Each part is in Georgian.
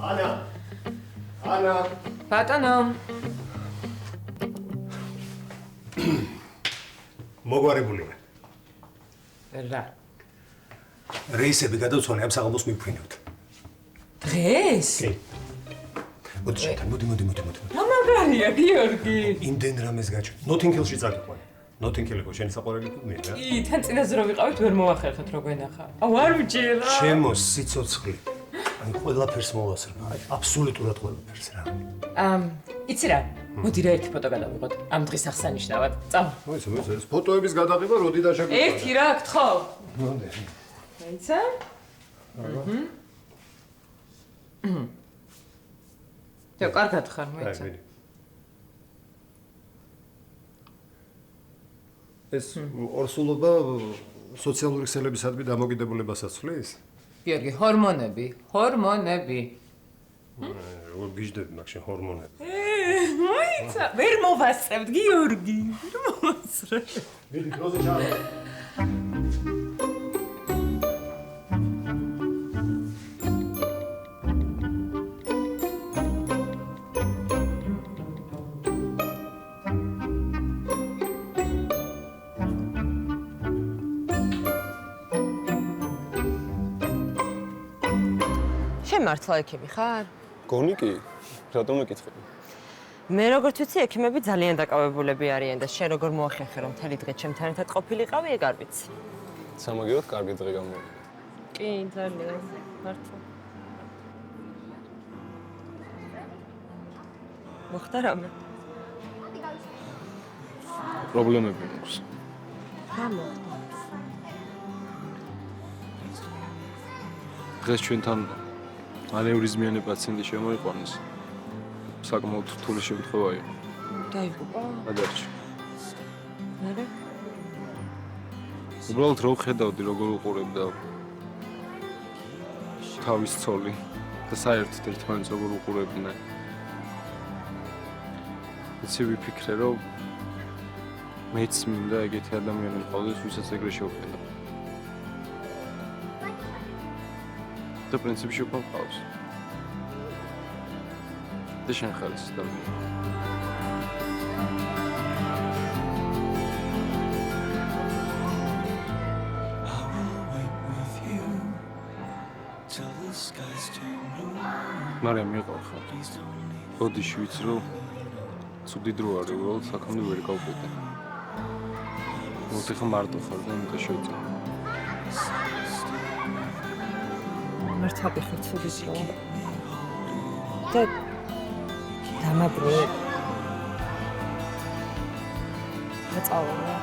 ანა. ბატონო. მოგვარებული ვარ. რა? რეისები გადავცვალე, ამ საღამოს მივფრინავთ. დღეს? კი. მოდი შეთან, მოდი. რა მაგარია, გიორგი? იმდენ რამეს გაჩვენ. ნოთინგ-ჰილში წაგიყვანე. ნოთინგ-ჰილი ხო შენი საყვარელი ფილმია რა? კი, თან წინაზე რო ვიყავით, ვერ მოვახერხეთ რო გვენახა. არ ვჯერა. ჩემო სიცოცხლე. აი ყველაფერს მოვასწრებ. აბსოლუტურად ყველაფერს რა. იცი რა? მოდი რა ერთი ფოტო გადავიღოთ. ამ დღის აღსანიშნავად. წავა. მოიცა, ეს ფოტოების გადაღება როდი დაშაგვიყვანა? ერთი რა გთხოვ? მოდი. აიცა? და კარგად ხარ, მოიცა. ეს ორსულობა სოციალური ქსელებისადმი დამოკიდებულებას აცვლის? გიორგი, ჰორმონები. როგორ გიждები მაგ შენ ჰორმონები? მოიცა, ვერ მოვასწრებთ, გიორგი. ვერ მოვასწრებ. მიდი დროზე ჩავა. მართლა ექიმი ხარ? გონი კი, რატომ ეკითხები? მე როგორც ვიცი, ექიმები ძალიან დაკავებულები არიან და შენ როგორ მოახერხე რომ მთელი დღე ჩემთან ერთად ყოფილიყავი, ეგ არ ვიცი. სამაგიეროდ კარგი დღე გამოვიდა. კი, ძალიან, მართლა. მოხდა რამე? პრობლემები მაქვს. რა მოხდა? დღეს ჩვენთან ანევრიზმიანი პაციენტი შემოიყვანეს. საკმაოდ რთული შემთხვევა იყო. დაიღუპა? ადარჩი. მერე? უბრალოდ რო ხედავდი როგორ უყურებდა თავის ცოლი და საერთოდ ერთმანეთს როგორ უყურებდნენ. იცი ვიფიქრე რომ მეც მინდა ეგეთი ადამიანი მყავდეს, ვისაც ეგრე შევხედა. და პრინციპში უკვე მყავს. და შენ ხარ ეს ადამიანი. მარიამ მიყავ ხარ. ბოდიში ვიცი რომ ცუდი დრო არის, უბრალოდ საქმე ვერ გავყიდე. მოდი ხა მარტო ხარ და მე შევწე. მართლა გიხარ ცუდი დრო. და დამაბრუნე. მაწავალა.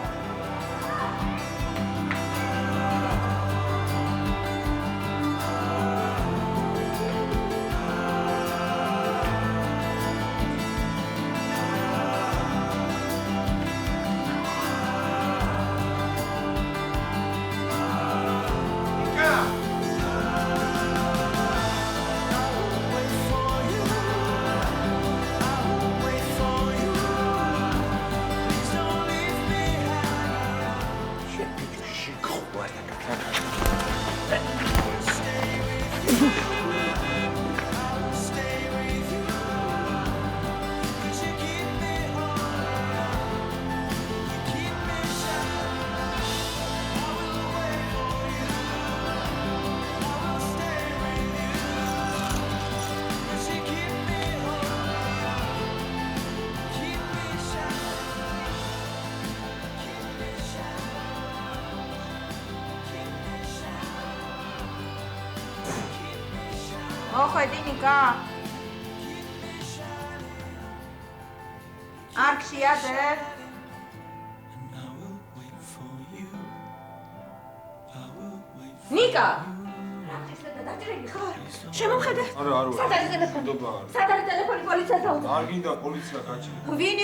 მოხვედი ნიკა? არ გშიადე? ნიკა! შემომხედე? არა, არ ვარ. სად არის ტელეფონი? სად არის ტელეფონი პოლიციას დაუწევ? არ გინდა პოლიცია გაჩი. ვინ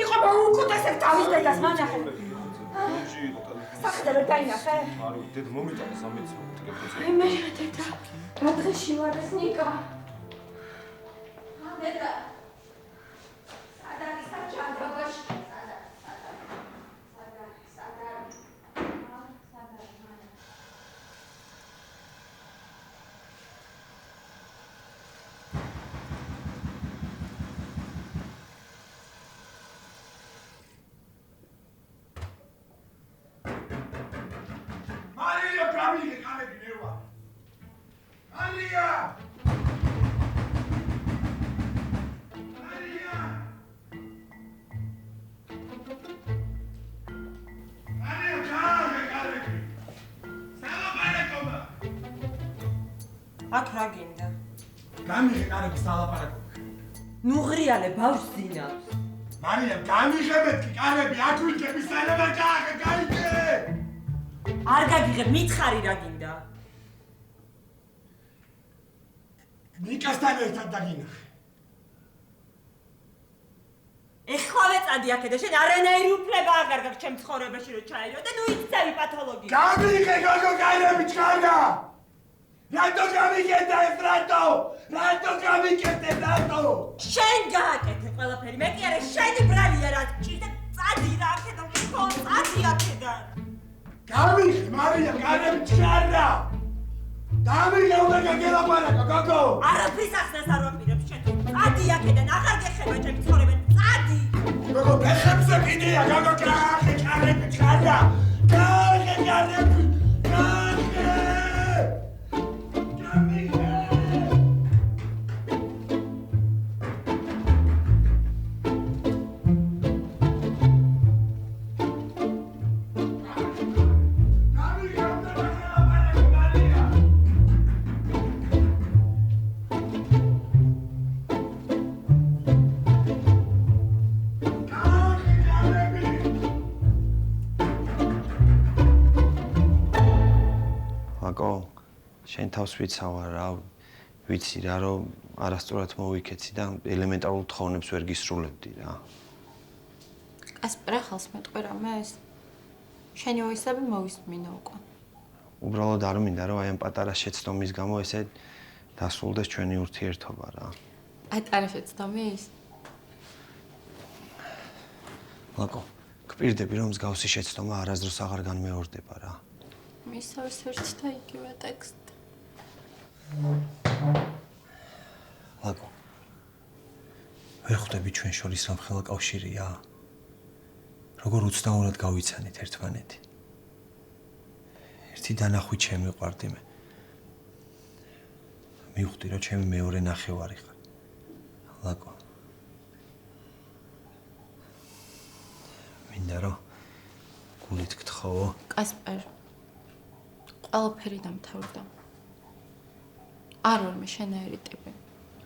იყო მოუკუტესებ თავის დედას მანახე. სახედე ვერ დაინახე? არ დედ მომიტანა 13 აი მე დედა რა დღეში ვარ ეს ნიკა? დედა სად არის საჭადროგოში? აქ რა გინდა? გამიღე კარების ალაპარაკო. ნუ ღრიალე ბავშვს ძინავს. მარიამ, გამიღე მეთქი კარები, აქ ვიჭები საერთოდ გააღე, გაიგე. არ გაგიღებ, მითხარი რა გინდა? ნიკასთან ერთად დაგინახე. ეხლავე წადი აქედან, შენ არანაირი უფლება აღარ გაქვს ჩემ ცხოვრებაში რომ ჩაერო და ნუ იცავი პათოლოგია. გამიღე გოგო კარები ჩქარა. რატო გამიგეთ ეს რატო? რატო გამიგეთ ეს რატო? შენ გააკეთე ყველაფერი, მე კი არა შენი ბრალია რა ჭირდა წადი რა აქედან, ხო წადი აქედან. გამიღე მარიამ კარები ჩქარა. დამიღე უნდა გაგელაპარაკო გოგო. არაფრის ახსნას არ ვაპირებ შენ. წადი აქედან, აღარ გეხება ჩემი ცხოვრება, წადი. გოგო ფეხებზე კიდია გოგო კარები ჩქარა. კარგი კარები. შენ თავს ვიცავარ რა, ვიცი რა, რომ არასწორად მოვიქეცი და ელემენტარულ თხოვნებს ვერ გისრულებდი რა. კასპერ ახალს მეტყვი რამეს? შენი ვისები მოვისმინე უკვე. უბრალოდ არ მინდა რომ აი ამ პატარა შეცდომის გამო ესე დასრულდეს ჩვენი ურთიერთობა რა. პატარა შეცდომის? ლაკო, გპირდები რომ მსგავსი შეცდომა არასდროს აღარ განმეორდება რა. მისავს ერთ და იგივე ტექსტი. ლაკო, ვერ ხვდები ჩვენ შორის რამხელა კავშირია? როგორ უცნაურად გავიცანით ერთმანეთი. ერთი დანახვით შემიყვარდი მე. მივხვდი რომ ჩემი მეორე ნახევარი ხარ. ლაკო. მინდა რომ გულით გთხოვო. კასპერ. ყველაფერი დამთავრდა. არ ვარ მე შენაერი ტიპი.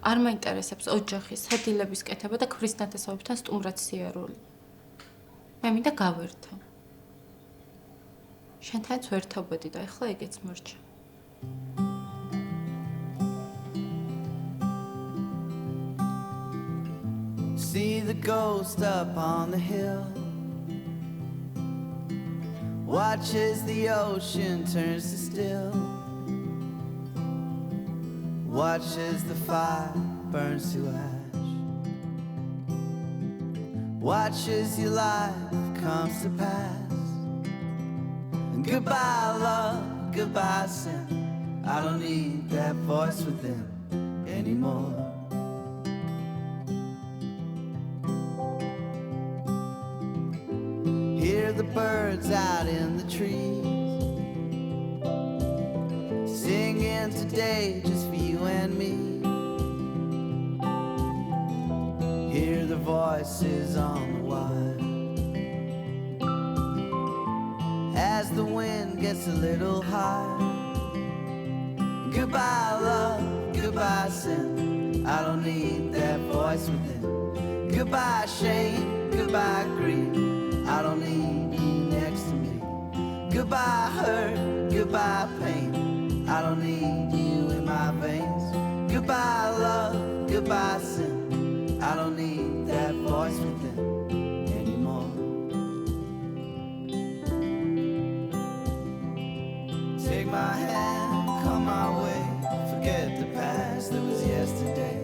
არ მაინტერესებს ოჯახი, სადილების კეთება და ქმრის ნათესავებთან სტუმრად სიარული. მე მინდა გავერთო. შენთანაც ვერთობოდი და ეხლა ეგეც მორჩა. See the ghost up on the hill. Watch as the ocean turns to still. Watch as the fire burns to ash. Watch as your life comes to pass. And goodbye love, goodbye sin. I don't need that voice within anymore. Hear the birds out in the trees, singing today just for you and me. Hear the voices on the wire as the wind gets a little higher. Goodbye love, goodbye sin. I don't need that voice within. Goodbye shame, goodbye grief. I don't need you next to me. Goodbye hurt, goodbye pain. I don't need you in my veins. Goodbye love, goodbye sin. I don't need that voice within anymore. Take my hand, come my way. Forget the past that was yesterday.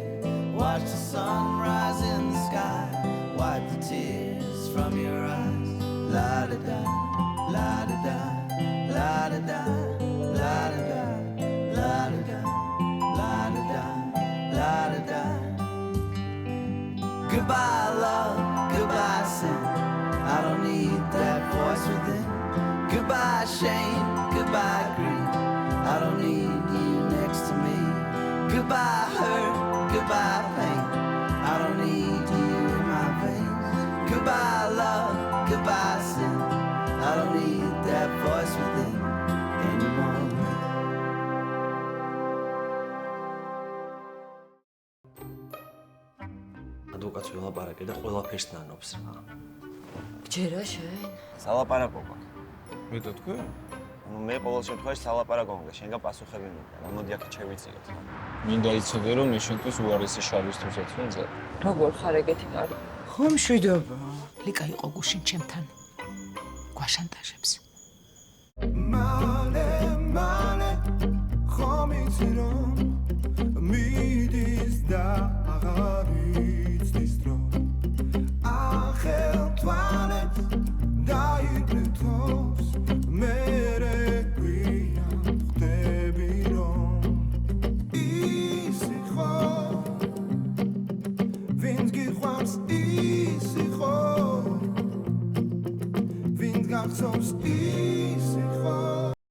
Watch the sun rise in the sky. Wipe the tears from your eyes. La da da, la da da, la da da, la da da, la da da, la da da, la da da. Goodbye love, goodbye sin. I don't need that voice within. Goodbye shame, goodbye grief. I don't need you next to me. Goodbye hurt, goodbye pain. I don't need you in my veins. Goodbye love, goodbye sin. I don't need that voice within anymore. ადვოკატს ველაპარაკე და ყველაფერს ნანობს რა. გჯერა შენ? სალაპარაკო გვაქვს. მე და თქვი? ნუ მე ყოველ შემთხვევაში სალაპარაკო მგა, შენგან პასუხები მინდა. მოდი აქ შევიწიოთ. მინდა იცოდე რომ მე შენთვის უარესი შარვისთვის ვენძე. როგორ ხარ ეგეთი კარგი? ხომ შვიდობა. ლიკა იყო გუშინ ჩემთან. გვაშანტაჟებს. Male, male, khomitron, midis da agarit distro. Achel twanet, da itnetos, mere priam tebiron. Isikho, vins gikhwams